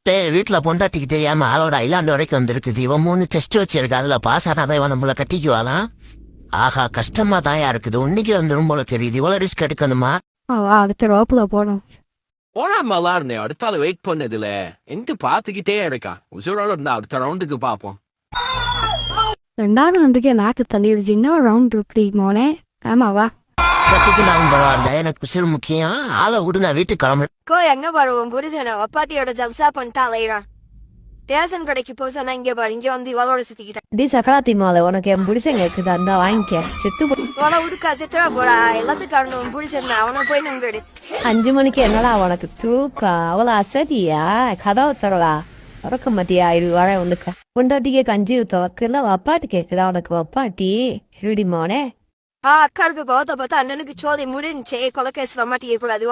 வீட்டுல பொண்டாட்டிக்கு தெரியாம ஆளோட ஐலாண்டு வரைக்கும் வந்திருக்குது. இவன் 3 டெஸ்ட் வச்சிருக்கு. அதுல பாஸ் ஆனாதான் இவன் நம்மள கட்டிக்குவாளாம். ஆஹா, கஷ்டமா தான் இருக்குது. இன்னைக்கு வந்துரும் போல தெரியுது. இவ்வளவு ரிஸ்க் எடுக்கணுமா? அடுத்த ரோப்புல போனோம். போடாமலா இருந்தேன். அடுத்தால வெயிட் பண்ணதுல எந்த பாத்துக்கிட்டே இருக்கா. உசுரோட இருந்தா அடுத்த ரவுண்டுக்கு பாப்போம். 2வது ரவுண்டுக்கே நாக்கு தள்ளிடுச்சு. இன்னொரு ரவுண்ட் இப்படி மோனே. ஆமாவா கட்டிக்கலாம் பரவாயில்ல, எனக்கு உசுறு முக்கியம். ஆளை விடு, நான் வீட்டுக்கு கிளம்பு. எங்க பாரு உன் புரிசன அப்பாத்தியோட ஜல்சா பண்ணிட்டான் லைரா. ரேஷன் கடைக்கு போய் சொன்னா இங்க பாரு, இங்க வந்து இவளோட சுத்திக்கிட்டேன். டி சக்கராத்தி மாலை உனக்கு என் புடிசங்க இருக்குதா? அந்த வாங்கிக்க. செத்து இவள உடுக்கா சித்திரா போறா. எல்லாத்துக்கும் காரணம் உன் புரிசன். அவனை போய் நங்கடு. 5 மணிக்கு என்னடா உனக்கு தூக்கா? அவ்வளோ அசதியா? கதவு தரலா உறக்க மாட்டியா? இது வர உனக்கு பொண்டாட்டிக்கு கஞ்சி ஊத்த வக்கல வப்பாட்டி கேக்குதா உனக்கு? வப்பாட்டி இருடி மோனே. அக்காருக்கு கோத்த பார்த்தா அண்ணனுக்கு சோதி முடிஞ்சே கொலக்கேஸ்ல மாட்டியே கூடாது.